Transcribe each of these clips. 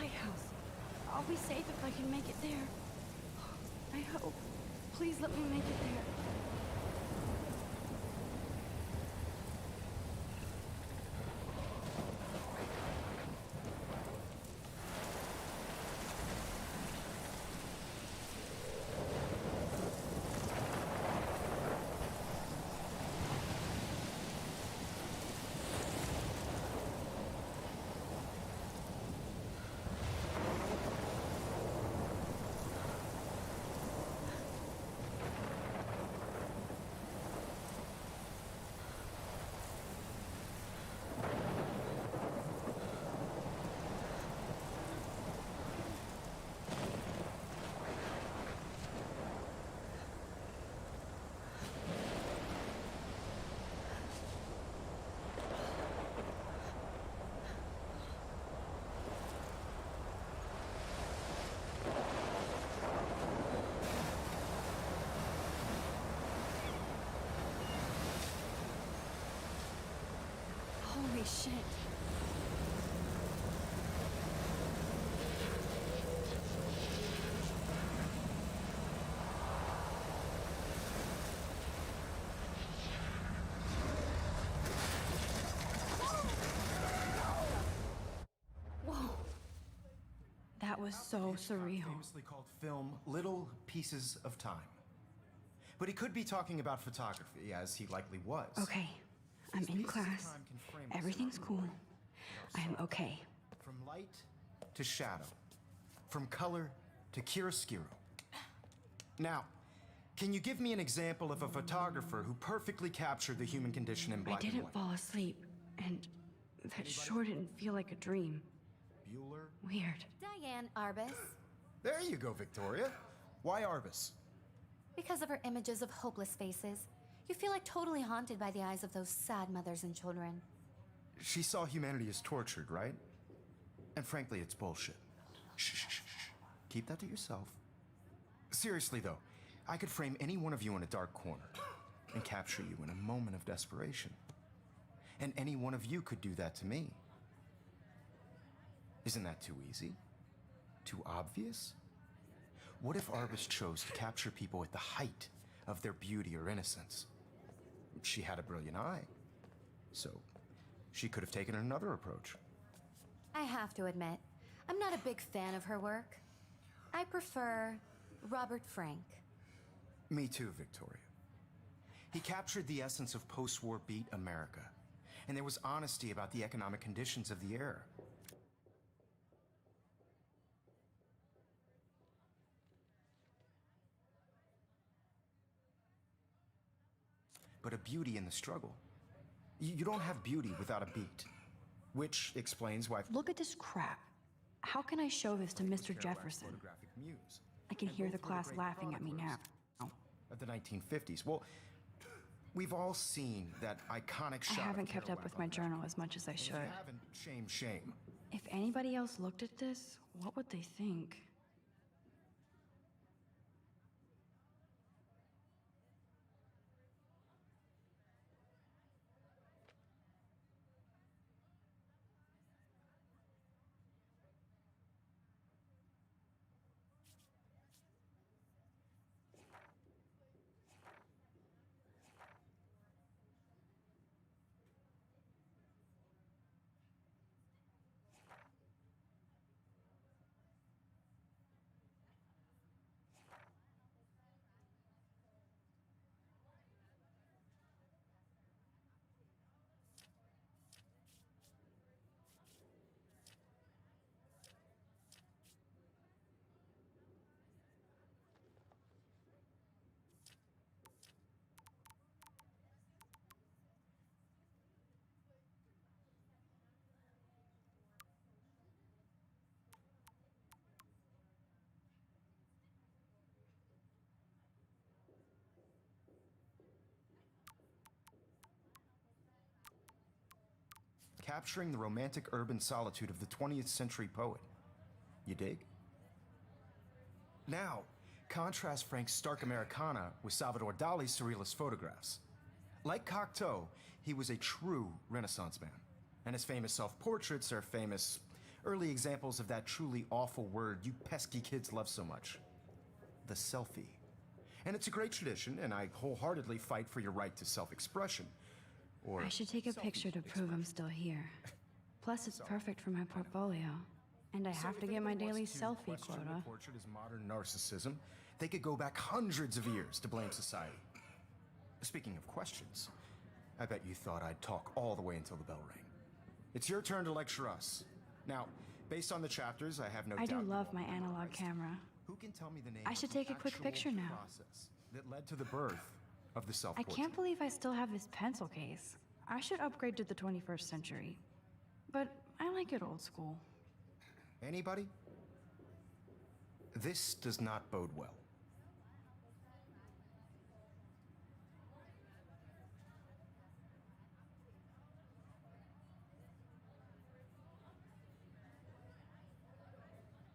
lighthouse. I'll be safe if I can make it there. I hope. Please let me make it there. Holy shit. Whoa. That was so surreal. Famously called film Little Pieces of Time. But he could be talking about photography, as he likely was. Okay, I'm in class. Everything's cool. I am okay. From light to shadow. From color to chiaroscuro. Now, can you give me an example of a photographer who perfectly captured the human condition in I black and didn't white? fall asleep, and that sure didn't feel like a dream. Bueller? Weird. Diane Arbus. There you go, Victoria. Why Arbus? Because of her images of hopeless faces, you feel like totally haunted by the eyes of those sad mothers and children. She saw humanity as tortured, right? And frankly, it's bullshit. Shh, shh, shh, shh. Keep that to yourself. Seriously, though, I could frame any one of you in a dark corner and capture you in a moment of desperation. And any one of you could do that to me. Isn't that too easy? Too obvious? What if Arbus chose to capture people at the height of their beauty or innocence? She had a brilliant eye, so she could have taken another approach. I have to admit, I'm not a big fan of her work. I prefer Robert Frank. Me too, Victoria. He captured the essence of post-war beat America, and there was honesty about the economic conditions of the era. But a beauty in the struggle. You don't have beauty without a beat, which explains why. Look at this crap. How can I show this to Mr. Jefferson? Photographic muse. I can hear the class laughing at me now. Of the 1950s. Well, we've all seen that iconic shot. I haven't of kept Kerouac up with my on journal as much as I If you should. haven't, shame, shame. If anybody else looked at this, what would they think? Capturing the romantic urban solitude of the 20th century poet. You dig? Now, contrast Frank's stark Americana with Salvador Dali's surrealist photographs. Like Cocteau, he was a true Renaissance man, and his famous self-portraits are famous Early examples of that truly awful word you pesky kids love so much. The selfie. And it's a great tradition, and I wholeheartedly fight for your right to self-expression. Or I should take a picture to prove I'm still here. Plus, it's perfect for my portfolio. And I have to get my daily selfie quota. The portrait is modern narcissism. They could go back hundreds of years to blame society. Speaking of questions, I bet you thought I'd talk all the way until the bell rang. It's your turn to lecture us. Now, based on the chapters, I have no doubt I do you love all my memorized. analog camera. Who can tell me the name I of should the take a quick actual picture now. process that led to the birth of the I self-portrait? can't believe I still have this pencil case. I should upgrade to the 21st century. But I like it old school. Anybody? This does not bode well.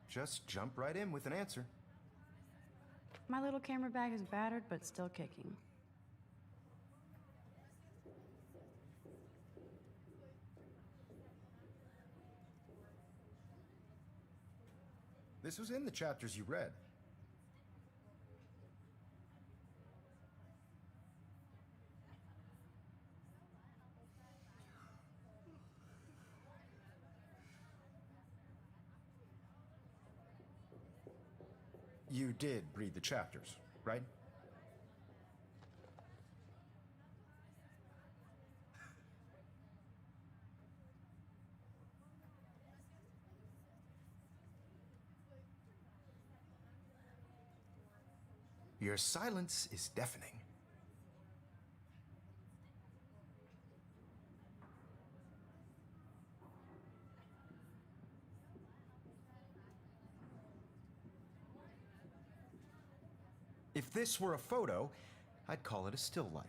Just jump right in with an answer. My little camera bag is battered, but still kicking. This was in the chapters you read. You did read the chapters, right? Your silence is deafening. If this were a photo, I'd call it a still life.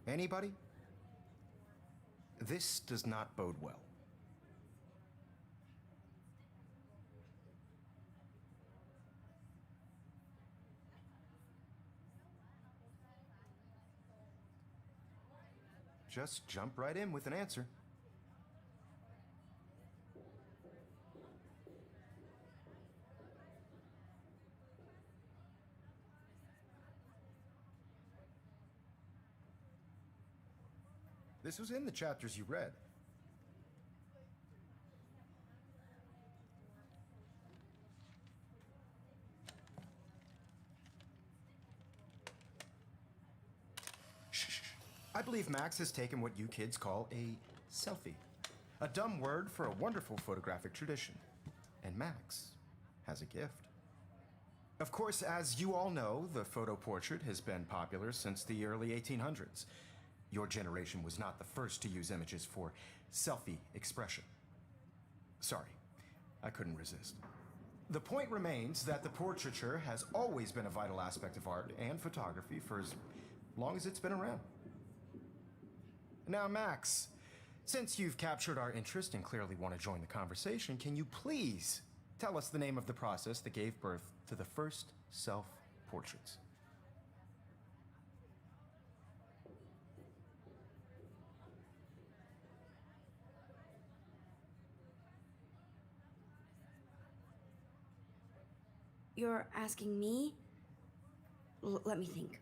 Anybody? This does not bode well. Just jump right in with an answer. This was in the chapters you read. Shh. I believe Max has taken what you kids call a selfie. A dumb word for a wonderful photographic tradition. And Max has a gift. Of course, as you all know, the photo portrait has been popular since the early 1800s. Your generation was not the first to use images for selfie expression. Sorry, I couldn't resist. The point remains that the portraiture has always been a vital aspect of art and photography for as long as it's been around. Now, Max, since you've captured our interest and clearly want to join the conversation, can you please tell us the name of the process that gave birth to the first self-portraits? You're asking me? Let me think.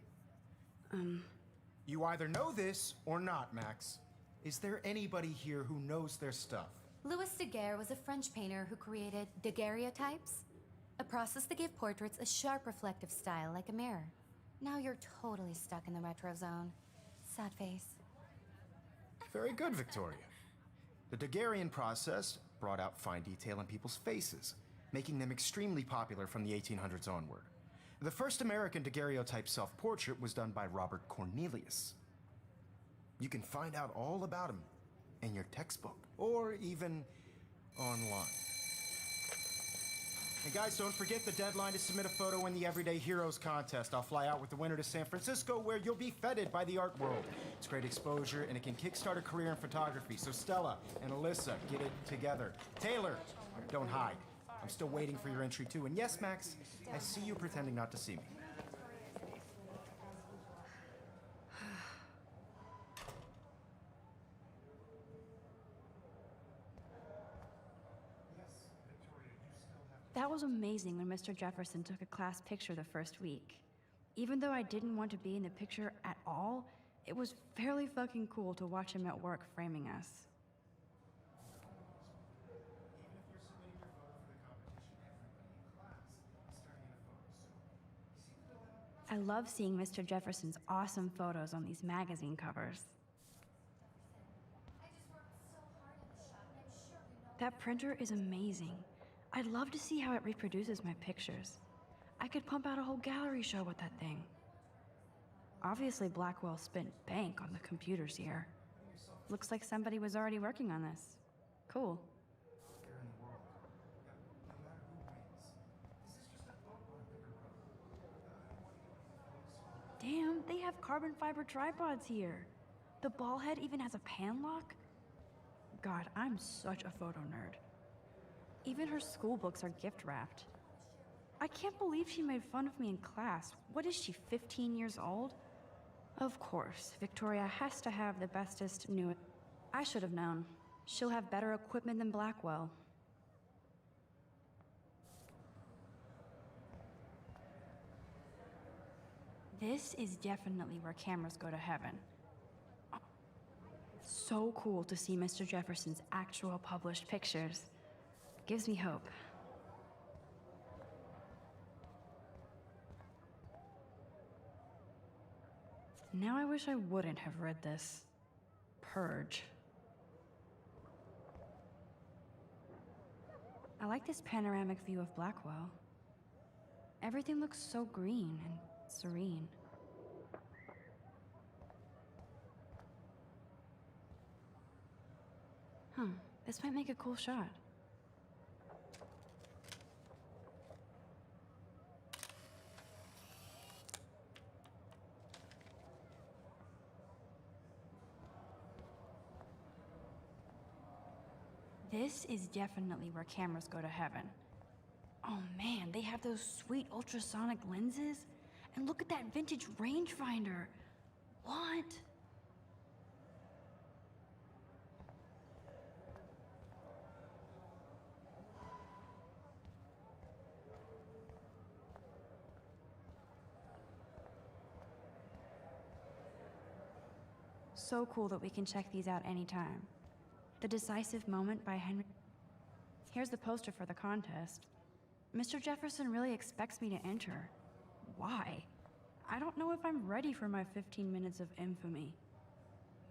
You either know this or not, Max. Is there anybody here who knows their stuff? Louis Daguerre was a French painter who created daguerreotypes, a process that gave portraits a sharp reflective style like a mirror. Now you're totally stuck in the retro zone. Sad face. Very good, Victoria. The Daguerrean process brought out fine detail in people's faces, making them extremely popular from the 1800s onward. The first American daguerreotype self-portrait was done by Robert Cornelius. You can find out all about him in your textbook, or even online. And guys, don't forget the deadline to submit a photo in the Everyday Heroes contest. I'll fly out with the winner to San Francisco, where you'll be feted by the art world. It's great exposure, and it can kickstart a career in photography. So Stella and Alyssa, get it together. Taylor, don't hide. I'm still waiting for your entry too. And yes, Max, I see you pretending not to see me. That was amazing when Mr. Jefferson took a class picture the first week. Even though I didn't want to be in the picture at all, it was fairly fucking cool to watch him at work framing us. I love seeing Mr. Jefferson's awesome photos on these magazine covers. That printer is amazing. I'd love to see how it reproduces my pictures. I could pump out a whole gallery show with that thing. Obviously, Blackwell spent bank on the computers here. Looks like somebody was already working on this. Cool. Damn, they have carbon fiber tripods here. The ball head even has a pan lock? God, I'm such a photo nerd. Even her school books are gift wrapped. I can't believe she made fun of me in class. What is she, 15 years old? Of course, Victoria has to have the bestest new... I should have known. She'll have better equipment than Blackwell. This is definitely where cameras go to heaven. So cool to see Mr. Jefferson's actual published pictures. Gives me hope. Now I wish I wouldn't have read this. Purge. I like this panoramic view of Blackwell. Everything looks so green and serene. This might make a cool shot. This is definitely where cameras go to heaven. Oh man, they have those sweet ultrasonic lenses. And look at that vintage rangefinder. What? So cool that we can check these out anytime. The Decisive Moment by Henry... Here's the poster for the contest. Mr. Jefferson really expects me to enter. Why? I don't know if I'm ready for my 15 minutes of infamy.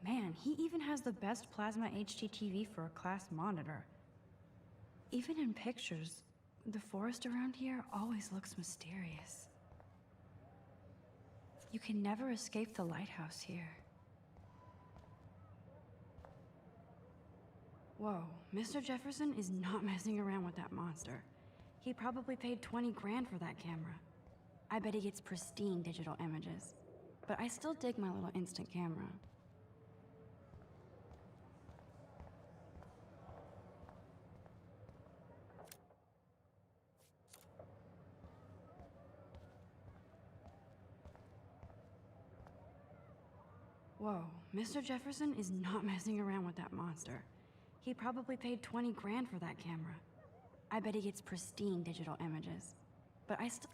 Man, he even has the best plasma HDTV for a class monitor. Even in pictures, the forest around here always looks mysterious. You can never escape the lighthouse here. Whoa, Mr. Jefferson is not messing around with that monster. He probably paid 20 grand for that camera. I bet he gets pristine digital images. But I still dig my little instant camera. Whoa, Mr. Jefferson is not messing around with that monster. He probably paid 20 grand for that camera. I bet he gets pristine digital images. But I still...